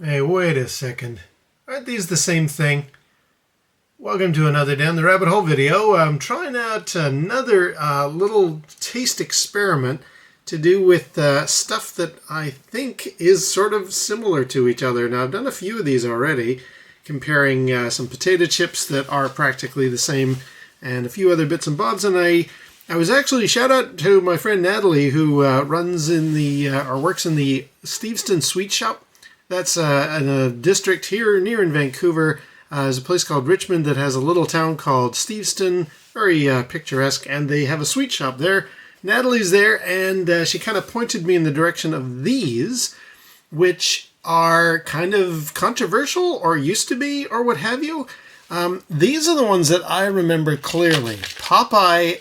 Hey, wait a second. Aren't these the same thing? Welcome to another Down the Rabbit Hole video. I'm trying out another little taste experiment to do with stuff that I think is sort of similar to each other. Now, I've done a few of these already, comparing some potato chips that are practically the same and a few other bits and bobs. And I was actually, shout out to my friend Natalie, who runs in the, or works in the Steveston Sweet Shoppe. That's in a district here near in Vancouver. There's a place called Richmond that has a little town called Steveston, very picturesque, and they have a sweet shop there. Natalie's there, and she kind of pointed me in the direction of these, which are kind of controversial, or used to be, or what have you. These are the ones that I remember clearly. Popeye,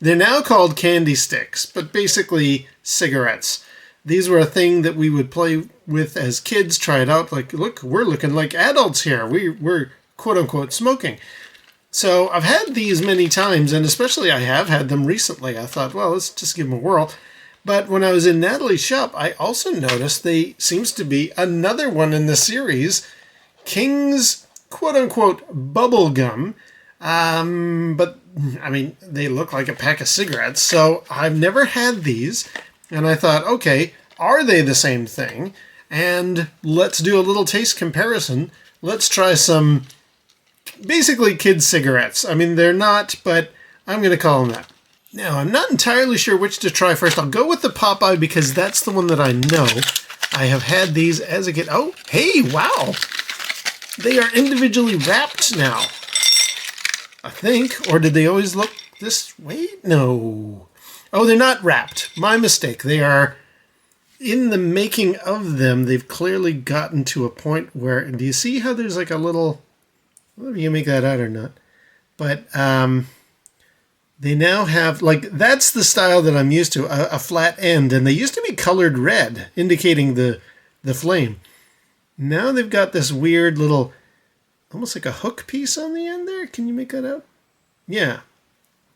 they're now called candy sticks, but basically cigarettes. These were a thing that we would play with as kids, try it out, like, look, we're looking like adults here. We're quote-unquote smoking. So I've had these many times, and especially I have had them recently. I thought, well, let's just give them a whirl. But when I was in Natalie's shop, I also noticed they seems to be another one in the series, King's quote-unquote bubble gum. But, I mean, they look like a pack of cigarettes, so I've never had these. And I thought, okay, are they the same thing? And let's do a little taste comparison. Let's try some, basically kids' cigarettes. I mean, they're not, but I'm going to call them that. Now, I'm not entirely sure which to try first. I'll go with the Popeye because that's the one that I know. I have had these as a kid. Oh, hey, wow. They are individually wrapped now, I think. Or did they always look this way? No. Oh, they're not wrapped. My mistake. They are, in the making of them, they've clearly gotten to a point where, do you see how there's like a little, whether you make that out or not, but they now have, like, that's the style that I'm used to, a flat end, and they used to be colored red, indicating the flame. Now they've got this weird little, almost like a hook piece on the end there. Can you make that out? Yeah.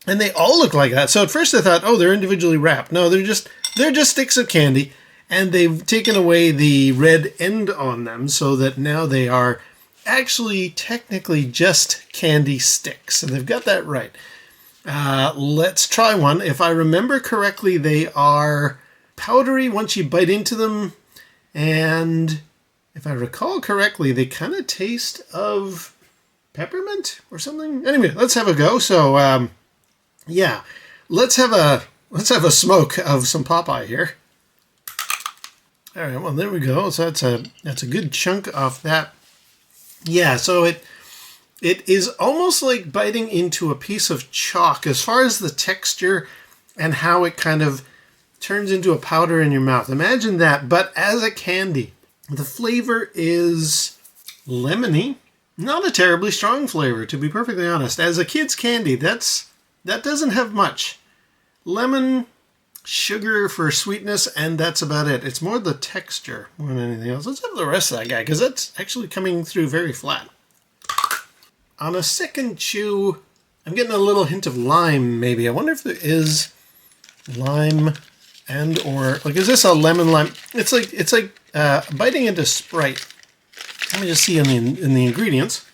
And they all look like that. So at first I thought, oh, they're individually wrapped. No, they're just sticks of candy, and they've taken away the red end on them so that now they are actually technically just candy sticks. And they've got that right. Let's try one. If I remember correctly, they are powdery once you bite into them. And if I recall correctly, they kind of taste of peppermint or something. Anyway, let's have a go. So, yeah, let's have a smoke of some Popeye here. All right, well, there we go. So that's a good chunk off that. Yeah, so it is almost like biting into a piece of chalk as far as the texture and how it kind of turns into a powder in your mouth. Imagine that, but as a candy. The flavor is lemony. Not a terribly strong flavor, to be perfectly honest. As a kid's candy, that doesn't have much. Lemon, sugar for sweetness, and that's about it. It's more the texture more than anything else. Let's have the rest of that guy, because that's actually coming through very flat. On a second chew, I'm getting a little hint of lime, maybe. I wonder if there is lime and or, like, is this a lemon lime? It's like biting into Sprite. Let me just see in the ingredients.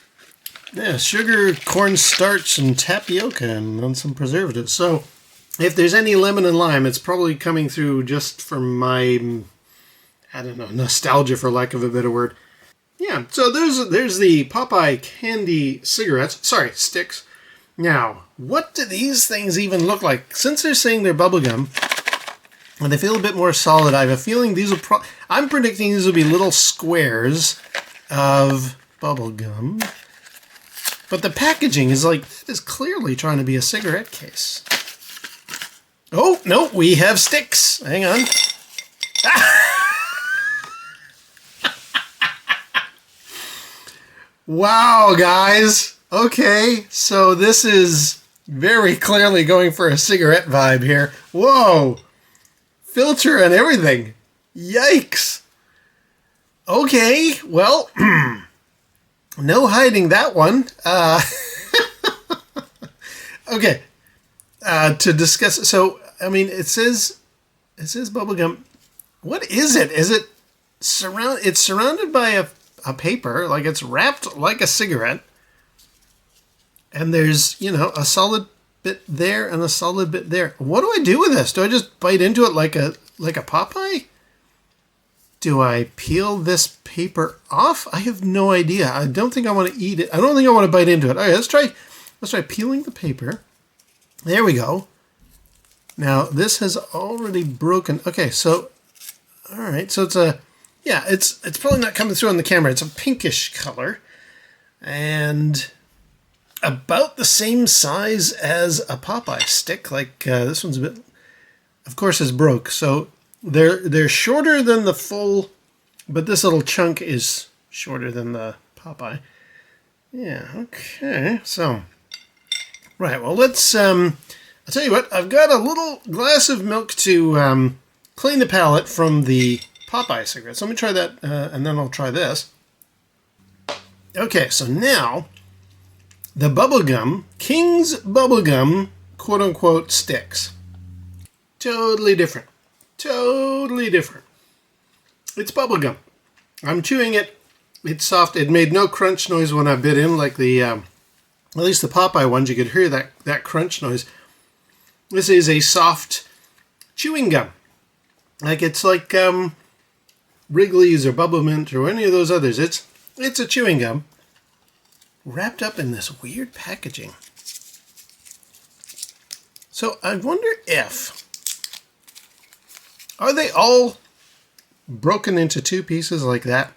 Yeah, sugar, cornstarch, and tapioca, and some preservatives. So, if there's any lemon and lime, it's probably coming through just from my, I don't know, nostalgia, for lack of a better word. Yeah, so there's the Popeye candy cigarettes. Sorry, sticks. Now, what do these things even look like? Since they're saying they're bubblegum, and they feel a bit more solid, I have a feeling these will I'm predicting these will be little squares of bubblegum. But the packaging is clearly trying to be a cigarette case. Oh, no, we have sticks. Hang on. Wow, guys. Okay, so this is very clearly going for a cigarette vibe here. Whoa. Filter and everything. Yikes. Okay, well, no hiding that one. Okay, to discuss. So, I mean, it says bubblegum. What is it? Is it it's surrounded by a paper, like it's wrapped like a cigarette. And there's, you know, a solid bit there and a solid bit there. What do I do with this? Do I just bite into it like a Popeye? Do I peel this paper off? I have no idea. I don't think I want to eat it. I don't think I want to bite into it. All right, let's try peeling the paper. There we go. Now, this has already broken. Okay, so, all right, so it's probably not coming through on the camera. It's a pinkish color and about the same size as a Popeye stick. Like this one's a bit, of course, is broke. So they're shorter than the full, but this little chunk is shorter than the Popeye. Yeah, okay, so, right, well, let's, I'll tell you what, I've got a little glass of milk to clean the palate from the Popeye cigarettes. Let me try that, and then I'll try this. Okay, so now, the bubblegum, King's bubblegum, quote-unquote, sticks. Totally different. Totally different. It's bubblegum. I'm chewing it. It's soft. It made no crunch noise when I bit in, like the, at least the Popeye ones, you could hear that crunch noise. This is a soft chewing gum. Like it's like Wrigley's or Bubble Mint or any of those others. It's a chewing gum wrapped up in this weird packaging. So I wonder are they all broken into two pieces like that?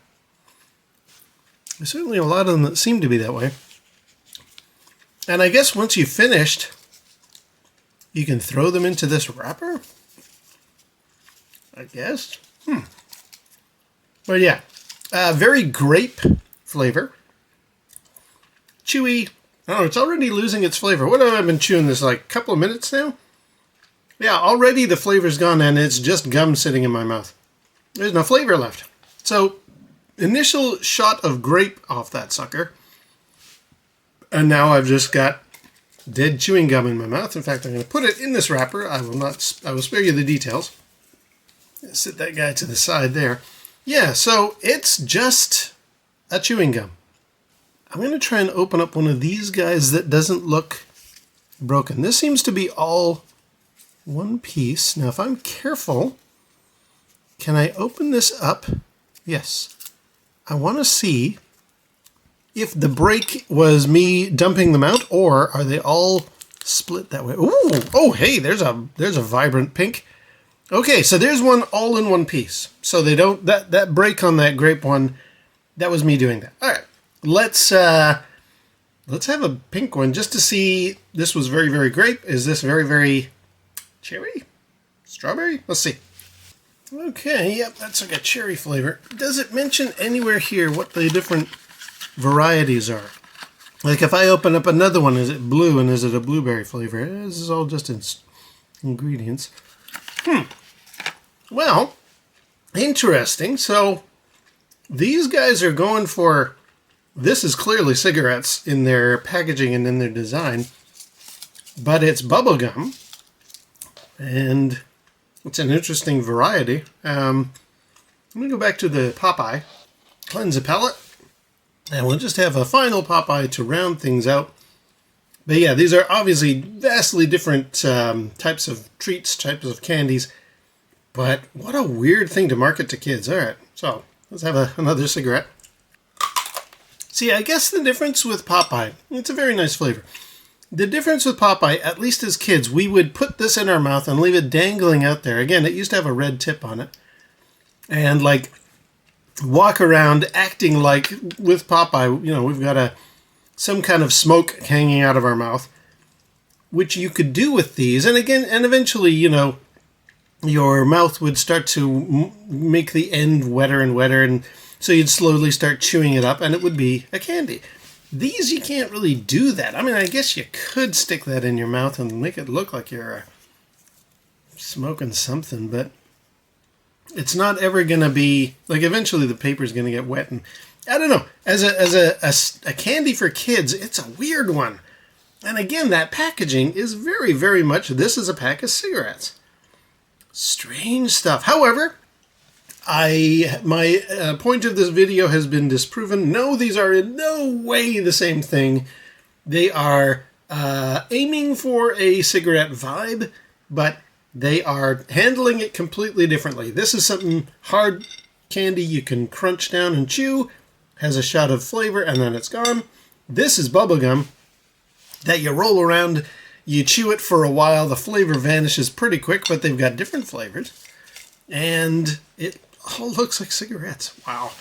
There's certainly a lot of them that seem to be that way. And I guess once you've finished, you can throw them into this wrapper? I guess. But yeah, very grape flavor. Chewy. Oh, it's already losing its flavor. What have I been chewing this, like a couple of minutes now? Yeah, already the flavor's gone and it's just gum sitting in my mouth. There's no flavor left. So, initial shot of grape off that sucker. And now I've just got dead chewing gum in my mouth. In fact, I'm going to put it in this wrapper. I will spare you the details. Sit that guy to the side there. Yeah, so it's just a chewing gum. I'm going to try and open up one of these guys that doesn't look broken. This seems to be all one piece. Now, if I'm careful, can I open this up? Yes. I want to see if the break was me dumping them out, or are they all split that way? Ooh! Oh, hey, there's a vibrant pink. Okay, so there's one all in one piece. So they don't that break on that grape one. That was me doing that. All right, let's have a pink one just to see. This was very, very grape. Is this very, very cherry? Strawberry? Let's see. Okay, yep, that's like a cherry flavor. Does it mention anywhere here what the different varieties are? Like if I open up another one, is it blue and is it a blueberry flavor? This is all just ingredients. Well, interesting. So these guys are going for, this is clearly cigarettes in their packaging and in their design, but it's bubblegum, and it's an interesting variety. I'm going to go back to the Popeye, cleanse the palate, and we'll just have a final Popeye to round things out. But yeah, these are obviously vastly different types of treats, types of candies. But what a weird thing to market to kids. All right, so let's have another cigarette. See, I guess the difference with Popeye, it's a very nice flavor. The difference with Popeye, at least as kids, we would put this in our mouth and leave it dangling out there. Again, it used to have a red tip on it. And like walk around acting like with Popeye, you know, we've got some kind of smoke hanging out of our mouth, which you could do with these. And again, and eventually, you know, your mouth would start to make the end wetter and wetter, and so you'd slowly start chewing it up, and it would be a candy. These, you can't really do that. I mean, I guess you could stick that in your mouth and make it look like you're smoking something, but it's not ever going to be, like, eventually the paper's going to get wet, and I don't know. As a candy for kids, it's a weird one. And again, that packaging is very, very much, this is a pack of cigarettes. Strange stuff. However, My point of this video has been disproven. No, these are in no way the same thing. They are aiming for a cigarette vibe, but they are handling it completely differently. This is something hard candy you can crunch down and chew, has a shot of flavor, and then it's gone. This is bubblegum that you roll around, you chew it for a while, the flavor vanishes pretty quick, but they've got different flavors. And it all looks like cigarettes. Wow.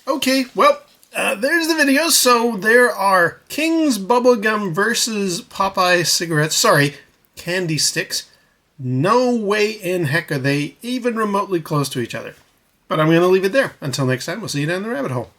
Okay, well, there's the video. So there are King's Bubblegum versus Popeye cigarettes. Sorry, candy sticks. No way in heck are they even remotely close to each other. But I'm going to leave it there. Until next time, we'll see you down the rabbit hole.